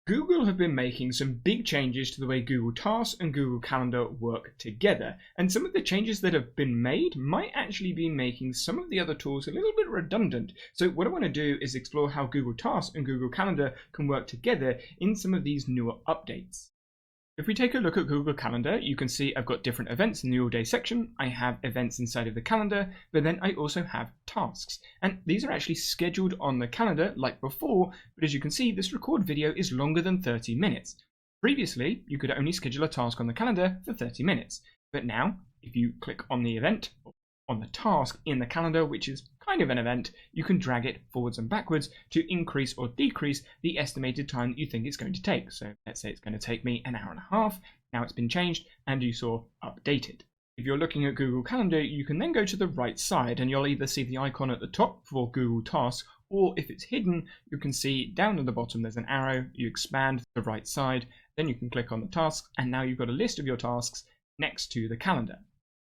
Google have been making some big changes to the way Google Tasks and Google Calendar work together, and some of the changes that have been made might actually be making some of the other tools a little bit redundant. So what I want to do is explore how Google Tasks and Google Calendar can work together in some of these newer updates. If we take a look at Google Calendar, you can see I've got different events in the all day section. I have events inside of the calendar, but then I also have tasks. And these are actually scheduled on the calendar like before, but as you can see, this record video is longer than 30 minutes. Previously, you could only schedule a task on the calendar for 30 minutes. But now, if you click on the event, on the task in the calendar, which is kind of an event, you can drag it forwards and backwards to increase or decrease the estimated time that you think it's going to take. So let's say it's going to take me an hour and a half. Now it's been changed and you saw updated. If you're looking at Google Calendar, you can then go to the right side and you'll either see the icon at the top for Google Tasks, or if it's hidden, you can see down at the bottom there's an arrow. You expand the right side, then you can click on the tasks, and now you've got a list of your tasks next to the calendar.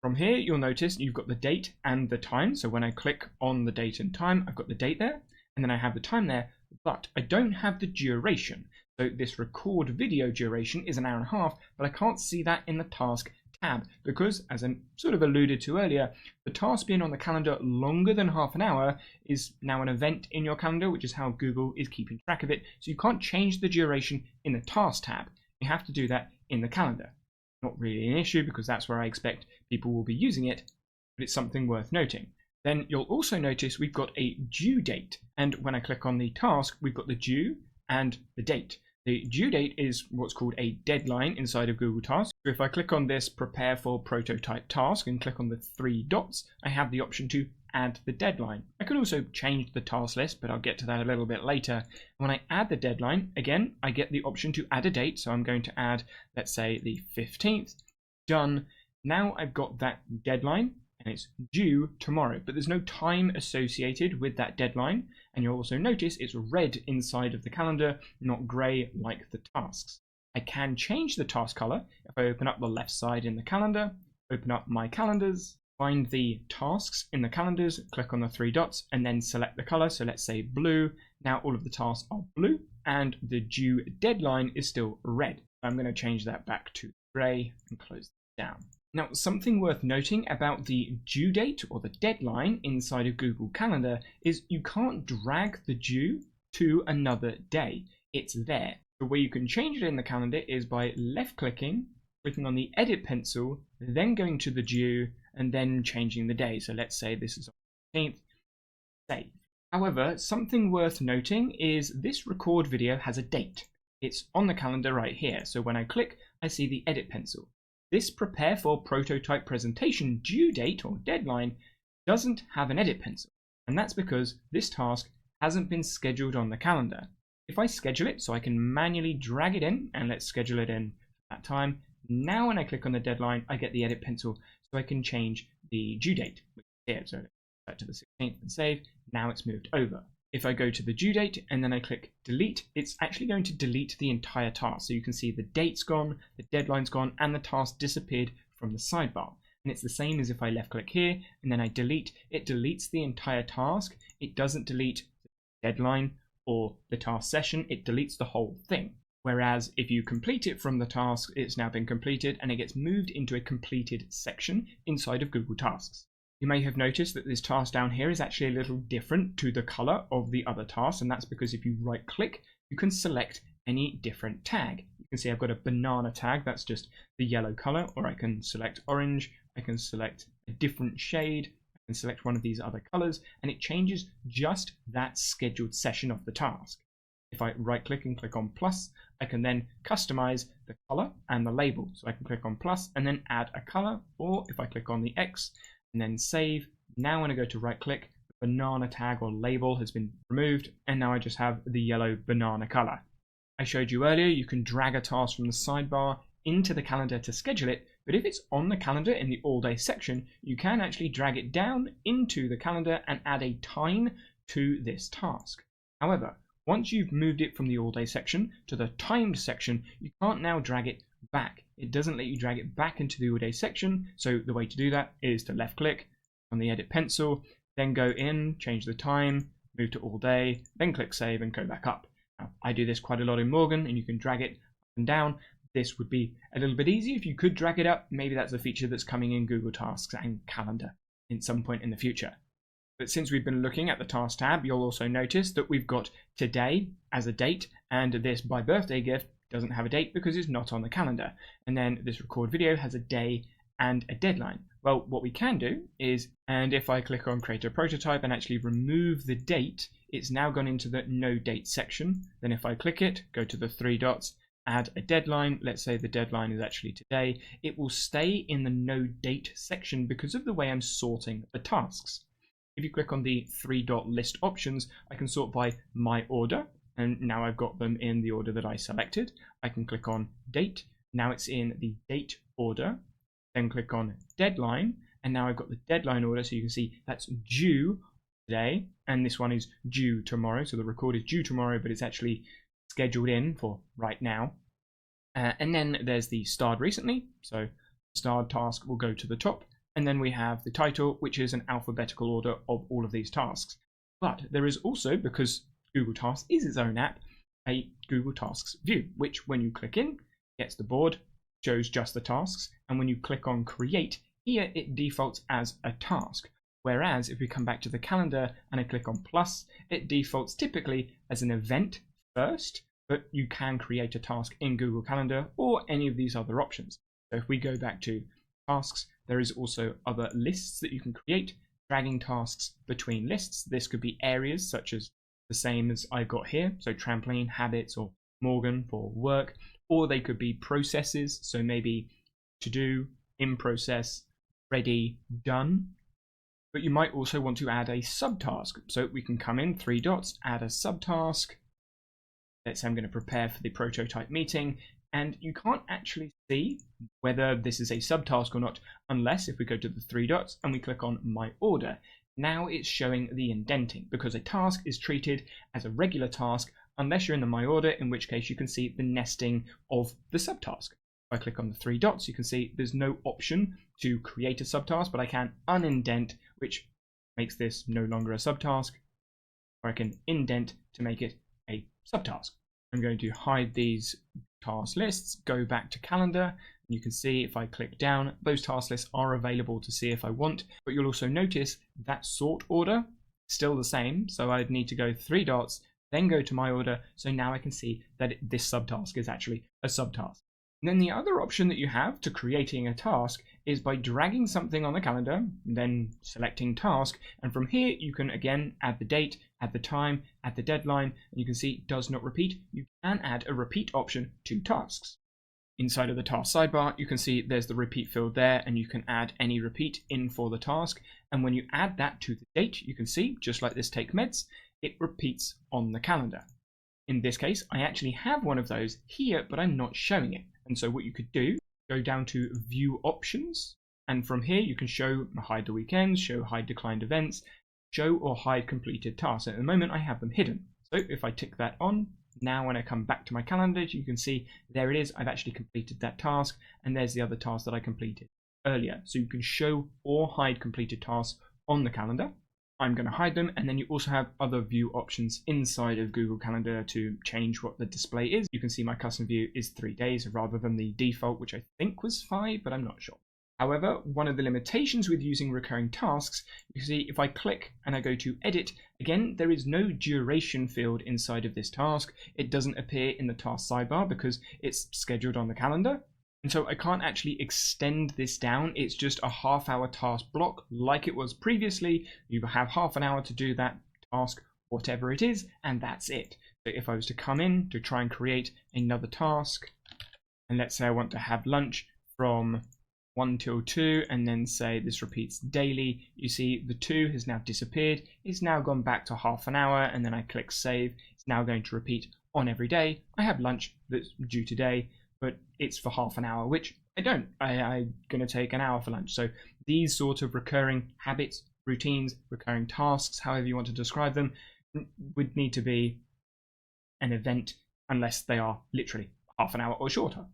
From here, you'll notice you've got the date and the time. So when I click on the date and time, I've got the date there, and then I have the time there, but I don't have the duration. So this record video duration is an hour and a half, but I can't see that in the task tab because, as I sort of alluded to earlier, the task being on the calendar longer than half an hour is now an event in your calendar, which is how Google is keeping track of it. So you can't change the duration in the task tab. You have to do that in the calendar. Not really an issue because that's where I expect people will be using it, but it's something worth noting. Then you'll also notice we've got a due date, and when I click on the task, we've got the due and the date. The due date is what's called a deadline inside of Google Tasks. So if I click on this prepare for prototype task and click on the 3 dots, I have the option to add the deadline. I can also change the task list, but I'll get to that a little bit later. When I add the deadline, again, I get the option to add a date. So I'm going to add, let's say, the 15th. Done. Now I've got that deadline and it's due tomorrow, but there's no time associated with that deadline. And you'll also notice it's red inside of the calendar, not grey like the tasks. I can change the task color. If I open up the left side in the calendar, open up my calendars, find the tasks in the calendars, click on the 3 dots, and then select the color. So let's say blue. Now all of the tasks are blue and the due deadline is still red. I'm going to change that back to gray and close it down. Now, something worth noting about the due date or the deadline inside of Google Calendar is you can't drag the due to another day. It's there. The way you can change it in the calendar is by left clicking on the edit pencil, then going to the due and then changing the day. So let's say this is on the 15th, save. However, something worth noting is this record video has a date. It's on the calendar right here. So when I click, I see the edit pencil. This prepare for prototype presentation due date or deadline doesn't have an edit pencil. And that's because this task hasn't been scheduled on the calendar. If I schedule it so I can manually drag it in, and let's schedule it in at that time. Now when I click on the deadline, I get the edit pencil so I can change the due date. Here, so back to the 16th and save. Now it's moved over. If I go to the due date and then I click delete, it's actually going to delete the entire task. So you can see the date's gone, the deadline's gone, and the task disappeared from the sidebar. And it's the same as if I left click here and then I delete, it deletes the entire task. It doesn't delete the deadline or the task session, it deletes the whole thing. Whereas if you complete it from the task, it's now been completed and it gets moved into a completed section inside of Google Tasks. You may have noticed that this task down here is actually a little different to the color of the other tasks, and that's because if you right click, you can select any different tag. You can see I've got a banana tag, that's just the yellow color, or I can select orange, I can select a different shade, I can select one of these other colors, and it changes just that scheduled session of the task. If I right click and click on plus, I can then customize the color and the label. So I can click on plus and then add a color, or if I click on the X, and then save. Now when I go to right click, the banana tag or label has been removed, and now I just have the yellow banana color. I showed you earlier you can drag a task from the sidebar into the calendar to schedule it, but if it's on the calendar in the all day section, you can actually drag it down into the calendar and add a time to this task. However, once you've moved it from the all day section to the timed section, you can't now drag it back. It doesn't let you drag it back into the all day section. So the way to do that is to left click on the edit pencil, then go in, change the time, move to all day, then click save and go back up. Now, I do this quite a lot in Morgan, and you can drag it up and down. This would be a little bit easier if you could drag it up. Maybe that's a feature that's coming in Google Tasks and Calendar in some point in the future. But since we've been looking at the Task tab, you'll also notice that we've got today as a date, and this by birthday gift doesn't have a date because it's not on the calendar. And then this record video has a day and a deadline. Well, what we can do is, and if I click on create a prototype and actually remove the date, it's now gone into the no date section. Then if I click it, go to the three dots, add a deadline, let's say the deadline is actually today, it will stay in the no date section because of the way I'm sorting the tasks. If you click on the three dot list options, I can sort by my order, and now I've got them in the order that I selected. I can click on date, now it's in the date order, then click on deadline, and now I've got the deadline order, so you can see that's due today, and this one is due tomorrow, so the record is due tomorrow, but it's actually scheduled in for right now. And then there's the starred recently, so starred task will go to the top, and then we have the title, which is an alphabetical order of all of these tasks. But there is also, because Google Tasks is its own app, a Google Tasks view, which when you click in, gets the board, shows just the tasks, and when you click on create, here it defaults as a task. Whereas if we come back to the calendar and I click on plus, it defaults typically as an event first, but you can create a task in Google Calendar or any of these other options. So if we go back to tasks, there is also other lists that you can create, dragging tasks between lists. This could be areas such as the same as I've got here, so trampoline, habits, or Morgan for work, or they could be processes, so maybe to do, in process, ready, done. But you might also want to add a subtask. So we can come in, three dots, add a subtask. Let's say I'm going to prepare for the prototype meeting, and you can't actually see whether this is a subtask or not unless if we go to the three dots and we click on my order. Now it's showing the indenting because a task is treated as a regular task unless you're in the my order, in which case you can see the nesting of the subtask. If I click on the three dots, you can see there's no option to create a subtask, but I can unindent, which makes this no longer a subtask, or I can indent to make it a subtask. I'm going to hide these task lists, go back to calendar, and you can see if I click down, those task lists are available to see if I want, but you'll also notice that sort order is still the same, so I'd need to go three dots, then go to my order, so now I can see that this subtask is actually a subtask. And then the other option that you have to creating a task is by dragging something on the calendar, then selecting task, and from here you can again add the date, add the time, add the deadline, and you can see does not repeat. You can add a repeat option to tasks. Inside of the task sidebar, you can see there's the repeat field there, and you can add any repeat in for the task. And when you add that to the date, you can see, just like this take meds, it repeats on the calendar. In this case, I actually have one of those here, but I'm not showing it. And so what you could do, go down to view options, and from here you can show hide the weekends, show hide declined events, show or hide completed tasks. And at the moment I have them hidden. So if I tick that on, now when I come back to my calendar, you can see there it is. I've actually completed that task, and there's the other task that I completed earlier. So you can show or hide completed tasks on the calendar. I'm going to hide them, and then you also have other view options inside of Google Calendar to change what the display is. You can see my custom view is 3 days rather than the default, which I think was 5, but I'm not sure. However, one of the limitations with using recurring tasks, you can see if I click and I go to edit, again, there is no duration field inside of this task. It doesn't appear in the task sidebar because it's scheduled on the calendar. And so I can't actually extend this down. It's just a half-hour task block like it was previously. You have half an hour to do that task, whatever it is, and that's it. So if I was to come in to try and create another task, and let's say I want to have lunch from 1 till 2, and then say this repeats daily, you see the 2 has now disappeared. It's now gone back to half an hour, and then I click save. It's now going to repeat on every day. I have lunch that's due today, but it's for half an hour, which I don't. I'm going to take an hour for lunch. So these sort of recurring habits, routines, recurring tasks, however you want to describe them, would need to be an event unless they are literally half an hour or shorter.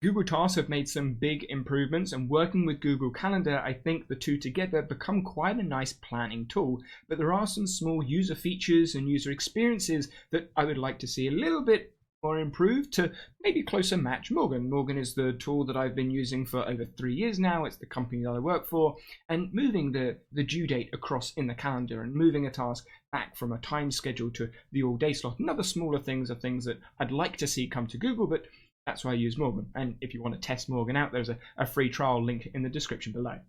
Google Tasks have made some big improvements, and working with Google Calendar, I think the two together become quite a nice planning tool. But there are some small user features and user experiences that I would like to see a little bit more improved to maybe closer match Morgan. Morgan is the tool that I've been using for over 3 years now. It's the company that I work for, and moving the due date across in the calendar and moving a task back from a time schedule to the all day slot and other smaller things are things that I'd like to see come to Google, but that's why I use Morgan. And if you want to test Morgan out, there's a free trial link in the description below.